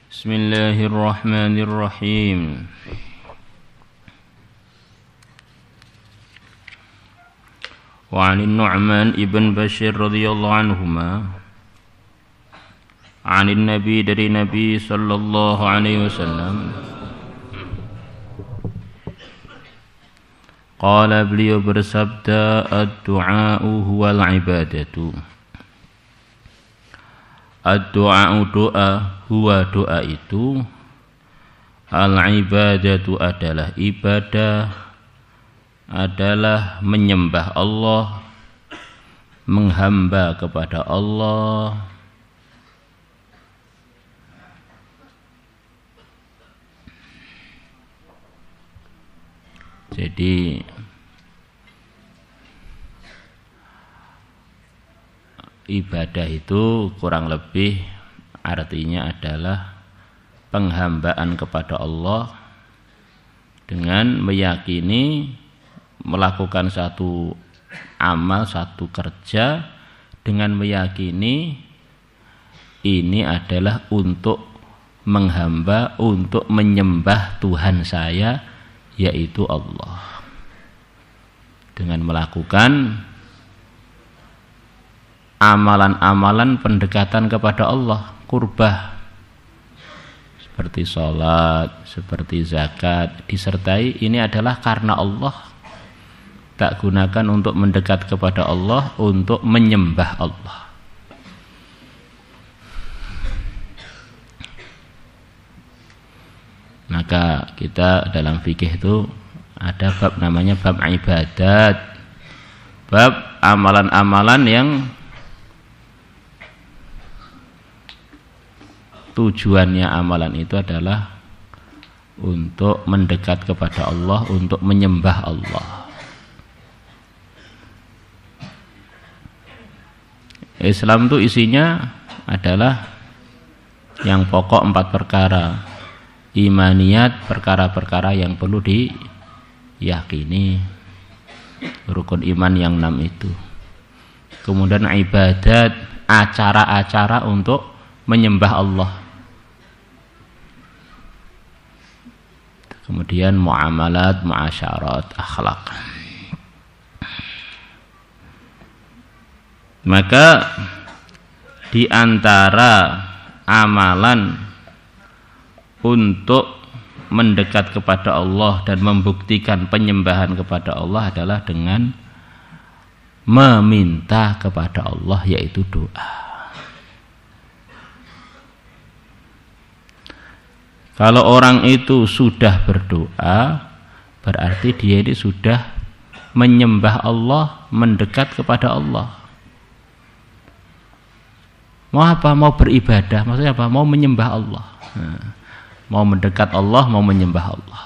Bismillahirrahmanirrahim. Wa 'an Nu'man ibn Bashir radhiyallahu anhuma 'anin Nabi dari Nabi sallallahu alaihi wasallam qala beliau bersabda ad-du'a'u huwal ibadatu. Ad-du'a'u doa, huwa doa itu, al-ibadatu adalah ibadah, adalah menyembah Allah, menghamba kepada Allah. Jadi ibadah itu kurang lebih artinya adalah penghambaan kepada Allah dengan meyakini melakukan satu amal, satu kerja dengan meyakini ini adalah untuk menghamba, untuk menyembah Tuhan saya, yaitu Allah. Dengan melakukan amalan-amalan pendekatan kepada Allah, kurbah seperti sholat, seperti zakat, disertai ini adalah karena Allah, tak gunakan untuk mendekat kepada Allah, untuk menyembah Allah. Maka kita dalam fikih itu ada bab namanya bab ibadat, bab amalan-amalan yang tujuannya amalan itu adalah untuk mendekat kepada Allah, untuk menyembah Allah. Islam itu isinya adalah yang pokok 4 perkara. Imaniyat, perkara-perkara yang perlu diyakini, rukun iman yang 6 itu. Kemudian ibadat, acara-acara untuk menyembah Allah. Kemudian muamalat, muasyarat, akhlak. Maka di antara amalan untuk mendekat kepada Allah dan membuktikan penyembahan kepada Allah adalah dengan meminta kepada Allah, yaitu doa. Kalau orang itu sudah berdoa, berarti dia ini sudah menyembah Allah, mendekat kepada Allah. Mau apa? Mau beribadah. Maksudnya apa? Mau menyembah Allah. Mau mendekat Allah, mau menyembah Allah.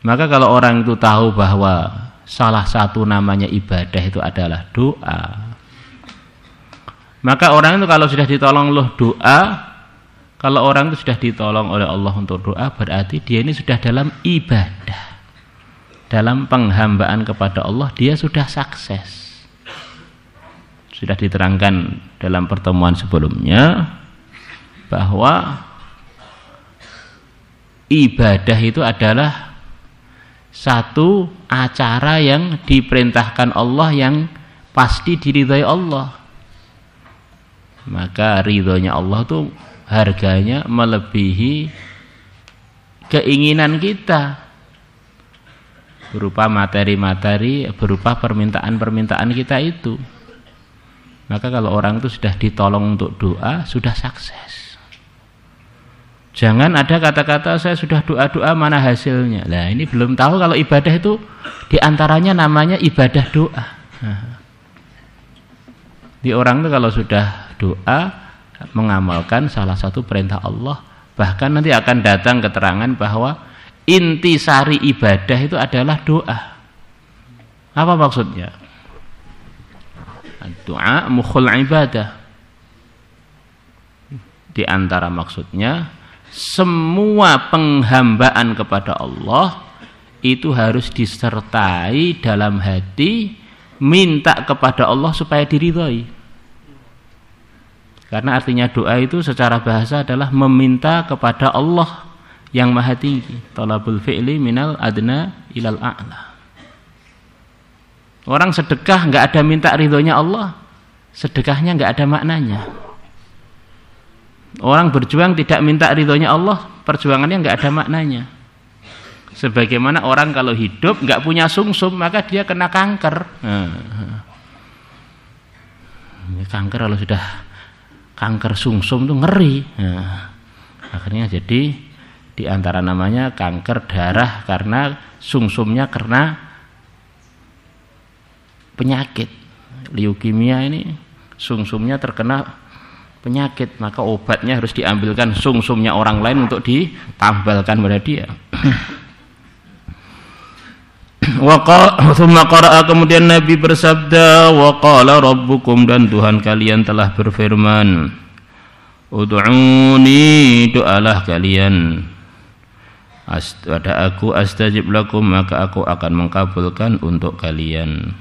Maka kalau orang itu tahu bahwa salah satu namanya ibadah itu adalah doa, maka orang itu kalau sudah ditolong Allah doa, kalau orang itu sudah ditolong oleh Allah untuk doa, berarti dia ini sudah dalam ibadah, dalam penghambaan kepada Allah, dia sudah sukses. Sudah diterangkan dalam pertemuan sebelumnya bahwa ibadah itu adalah satu acara yang diperintahkan Allah, yang pasti diridhai Allah. Maka ridhonya Allah itu harganya melebihi keinginan kita, berupa materi-materi, berupa permintaan-permintaan kita itu. Maka kalau orang itu sudah ditolong untuk doa, sudah sukses. Jangan ada kata-kata saya sudah doa-doa mana hasilnya. Nah, ini belum tahu kalau ibadah itu diantaranya namanya ibadah doa. Di orang itu kalau sudah doa, mengamalkan salah satu perintah Allah, bahkan nanti akan datang keterangan bahwa intisari ibadah itu adalah doa. Apa maksudnya? Doa mukhul ibadah. Di antara maksudnya, semua penghambaan kepada Allah itu harus disertai dalam hati minta kepada Allah supaya diridhai. Karena artinya doa itu secara bahasa adalah meminta kepada Allah yang maha tinggi. Talabul fi'li minal adna ilal a'la. Orang sedekah nggak ada minta ridhonya Allah, sedekahnya nggak ada maknanya. Orang berjuang tidak minta ridhonya Allah, perjuangannya nggak ada maknanya. Sebagaimana orang kalau hidup nggak punya sumsum, maka dia kena kanker. Kanker kalau sudah kanker sumsum itu ngeri. Akhirnya jadi di antara namanya kanker darah karena sumsumnya kena penyakit. Leukemia ini sumsumnya terkena penyakit, maka obatnya harus diambilkan sumsumnya orang lain untuk ditambalkan pada dia. Thumma qara'a, kemudian Nabi bersabda, wa qala rabbukum, dan Tuhan kalian telah berfirman, ud'uni, doalah kalian, pada aku, astajib lakum, maka aku akan mengkabulkan untuk kalian.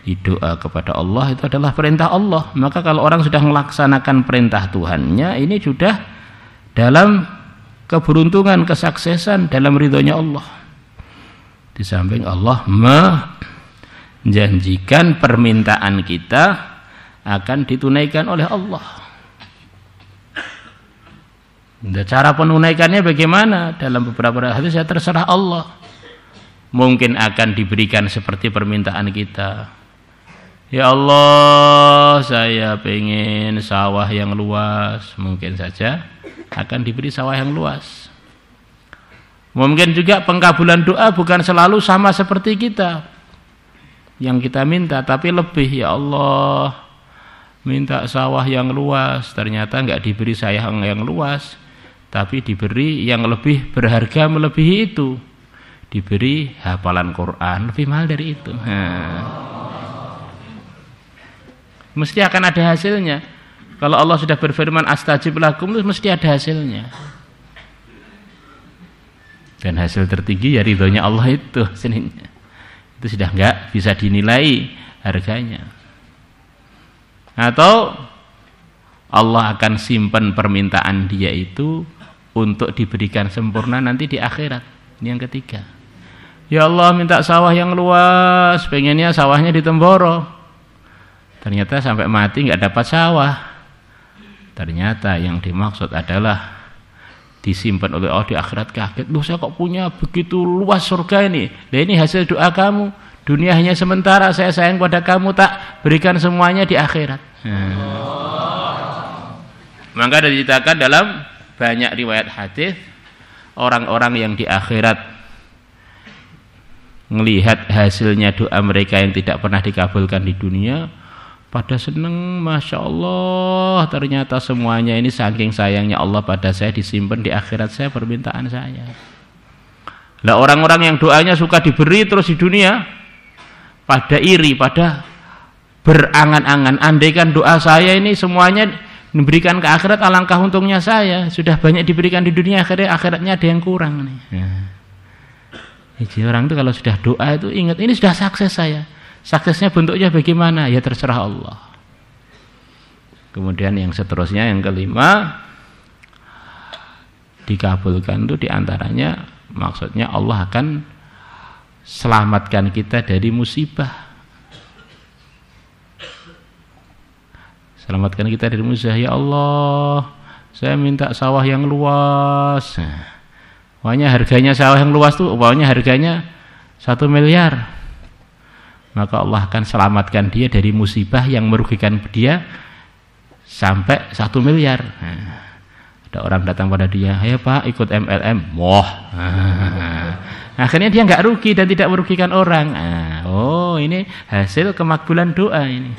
Doa kepada Allah itu adalah perintah Allah. Maka kalau orang sudah melaksanakan perintah Tuhannya, ini sudah dalam keberuntungan, kesuksesan dalam ridhonya Allah. Di samping Allah menjanjikan permintaan kita akan ditunaikan oleh Allah. Cara penunaikannya bagaimana? Dalam beberapa hadis ya terserah Allah. Mungkin akan diberikan seperti permintaan kita. Ya Allah, saya pengen sawah yang luas. Mungkin saja akan diberi sawah yang luas. Mungkin juga pengkabulan doa bukan selalu sama seperti kita yang kita minta, tapi lebih. Ya Allah, minta sawah yang luas, ternyata enggak diberi sawah yang luas, tapi diberi yang lebih berharga melebihi itu. Diberi hafalan Quran lebih mahal dari itu. Mesti akan ada hasilnya. Kalau Allah sudah berfirman astajib lakum, itu mesti ada hasilnya. Dan hasil tertinggi ya ridhonya Allah itu seninya. Itu sudah enggak bisa dinilai harganya. Atau Allah akan simpan permintaan dia itu untuk diberikan sempurna nanti di akhirat. Ini yang ketiga. Ya Allah, minta sawah yang luas, pengennya sawahnya di Temboro. Ternyata sampai mati enggak dapat sawah. Ternyata yang dimaksud adalah disimpan oleh Allah di akhirat. Kaget, loh saya kok punya begitu luas surga ini. Nah, ini hasil doa kamu. Dunia hanya sementara, saya sayang pada kamu, tak berikan semuanya di akhirat. Maka diceritakan dalam banyak riwayat hadis, orang-orang yang di akhirat melihat hasilnya doa mereka yang tidak pernah dikabulkan di dunia, pada seneng, Masya Allah, ternyata semuanya ini saking sayangnya Allah pada saya disimpan di akhirat saya permintaan saya. Lah orang-orang yang doanya suka diberi terus di dunia, pada iri, pada berangan-angan, andaikan doa saya ini semuanya diberikan ke akhirat, alangkah untungnya saya. Sudah banyak diberikan di dunia, akhiratnya ada yang kurang nih. Jadi orang itu kalau sudah doa itu ingat, ini sudah sukses saya. Suksesnya bentuknya bagaimana? Ya terserah Allah. Kemudian yang seterusnya, yang kelima, dikabulkan itu diantaranya maksudnya Allah akan selamatkan kita dari musibah. Selamatkan kita dari musibah. Ya Allah, saya minta sawah yang luas. Pokoknya harganya sawah yang luas tuh, pokoknya harganya 1 miliar. Maka Allah akan selamatkan dia dari musibah yang merugikan dia sampai 1 miliar. Ada orang datang pada dia, ayo Pak ikut MLM. Wah. Akhirnya dia nggak rugi dan tidak merugikan orang. Oh, ini hasil kemakbulan doa ini.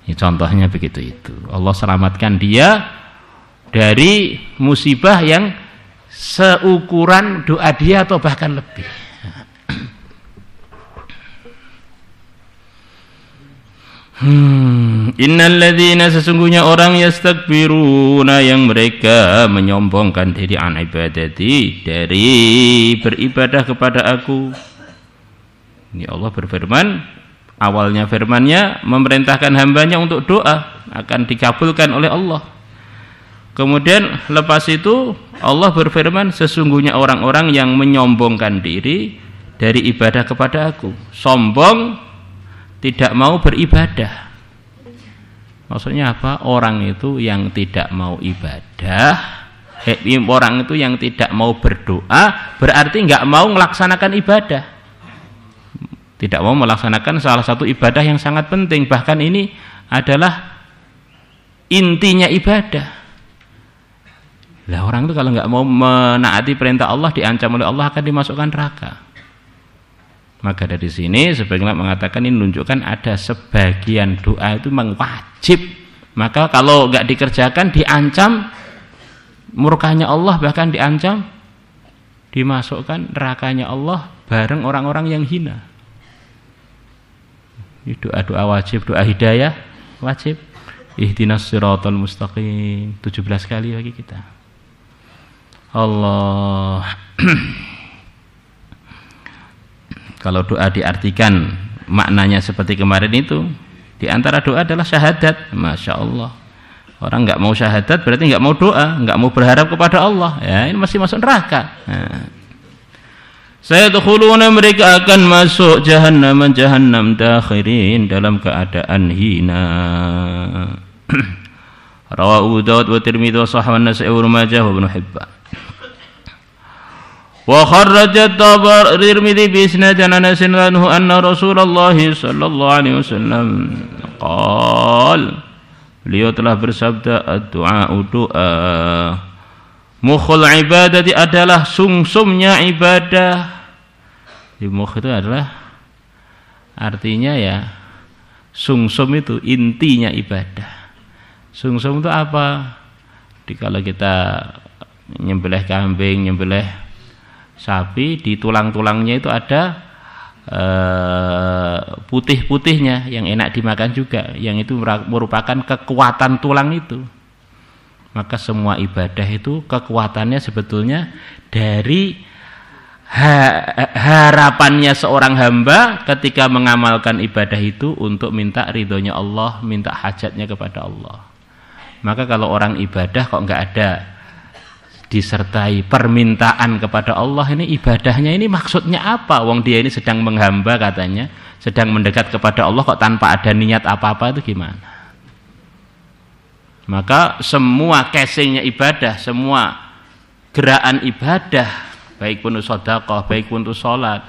Ini contohnya begitu itu. Allah selamatkan dia dari musibah yang seukuran doa dia atau bahkan lebih. Innalladzina, sesungguhnya orang yastakbiruna yang mereka menyombongkan diri an ibadati, dari beribadah kepada aku. Ini Allah berfirman, awalnya firman-Nya memerintahkan hambanya untuk doa. akan dikabulkan oleh Allah. Kemudian lepas itu Allah berfirman, sesungguhnya orang-orang yang menyombongkan diri dari ibadah kepada aku. Sombong, tidak mau beribadah. Maksudnya apa? Orang itu yang tidak mau ibadah, orang itu yang tidak mau berdoa, berarti nggak mau melaksanakan ibadah. Tidak mau melaksanakan salah satu ibadah yang sangat penting, bahkan ini adalah intinya ibadah. Lah orang itu kalau nggak mau menaati perintah Allah, diancam oleh Allah akan dimasukkan neraka. Maka dari sini sebagian mengatakan ini menunjukkan ada sebagian doa itu memang wajib. Maka kalau nggak dikerjakan diancam murkanya Allah, bahkan diancam dimasukkan nerakanya Allah bareng orang-orang yang hina. Ini doa-doa wajib, doa hidayah wajib. Ihdinas siratal mustaqim 17 kali bagi kita. Allah. Kalau doa diartikan maknanya seperti kemarin itu, di antara doa adalah syahadat. Masya Allah. Orang nggak mau syahadat berarti nggak mau doa, nggak mau berharap kepada Allah. Ya, ini masih masuk neraka. Nah. Sayadkhuluna, mereka akan masuk jahannam dakhirin, dalam keadaan hina. Rawahu Daud wa Tirmidzi wa Sahih an-Nasa'i wa Ibnu Majah wa Ibnu Hibban. Wa kharraja Tirmidzi bi isnadin an Anas anhu anna Rasulullah sallallahu alaihi wasallam qala, beliau telah bersabda, ad-du'a doa mukhul ibadati adalah sumsumnya ibadah. Di mukh itu adalah artinya ya sumsum itu intinya ibadah. Sumsum itu apa? Kalau kita nyembelih kambing, nyembelih sapi, di tulang-tulangnya itu ada putih-putihnya yang enak dimakan juga, yang itu merupakan kekuatan tulang itu. Maka semua ibadah itu kekuatannya sebetulnya dari harapannya seorang hamba ketika mengamalkan ibadah itu untuk minta ridhonya Allah, minta hajatnya kepada Allah. Maka kalau orang ibadah kok enggak ada disertai permintaan kepada Allah, ini ibadahnya ini maksudnya apa? Wong dia ini sedang menghamba katanya, sedang mendekat kepada Allah, kok tanpa ada niat apa-apa, itu gimana? Maka semua casingnya ibadah, semua gerakan ibadah, baik pun itu sedekah, baik pun itu sholat,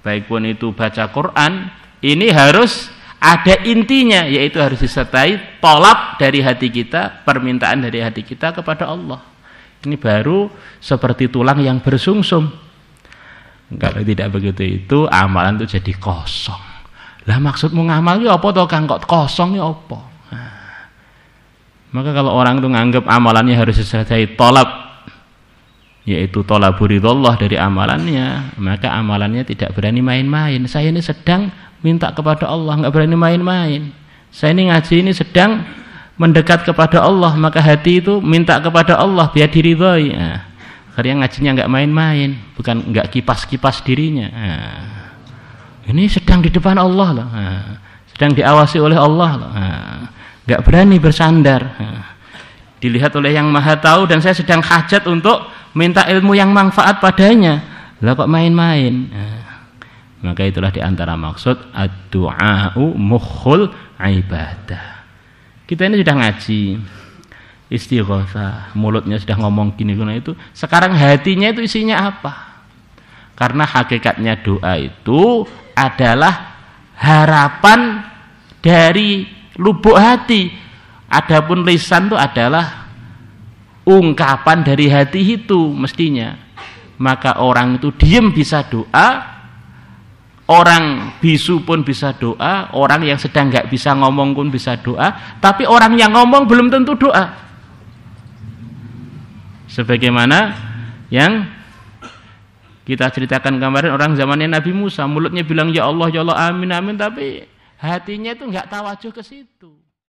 baik pun itu baca Quran, ini harus ada intinya, yaitu harus disertai tolab dari hati kita, permintaan dari hati kita kepada Allah. Ini baru seperti tulang yang bersungsum. Kalau tidak begitu itu amalan itu jadi kosong. Lah maksudmu ngamal itu apa toh Kang, kok kosong ya apa? Maka kalau orang itu nganggap amalannya harus disertai tolab, yaitu tolabur ridhallah dari amalannya, maka amalannya tidak berani main-main. Saya ini sedang minta kepada Allah, nggak berani main-main. Saya ini ngaji ini sedang mendekat kepada Allah, maka hati itu minta kepada Allah biar diridhoi. Akhirnya ngajinya nggak main-main, bukan nggak kipas-kipas dirinya. Ini sedang di depan Allah loh, sedang diawasi oleh Allah loh. Nggak berani bersandar. Dilihat oleh yang Maha Tahu dan saya sedang hajat untuk minta ilmu yang manfaat padanya. Lah kok main-main? Maka itulah diantara maksud ad-du'a'u mukhul ibadah. Kita ini sudah ngaji istighatsah, mulutnya sudah ngomong gini-gini itu, sekarang hatinya itu isinya apa? Karena hakikatnya doa itu adalah harapan dari lubuk hati. Adapun lisan itu adalah ungkapan dari hati itu mestinya. Maka orang itu diam bisa doa, orang bisu pun bisa doa, orang yang sedang nggak bisa ngomong pun bisa doa, tapi orang yang ngomong belum tentu doa. Sebagaimana yang kita ceritakan kemarin, orang zamannya Nabi Musa, mulutnya bilang ya Allah, amin, amin, tapi hatinya itu nggak tawajuh ke situ.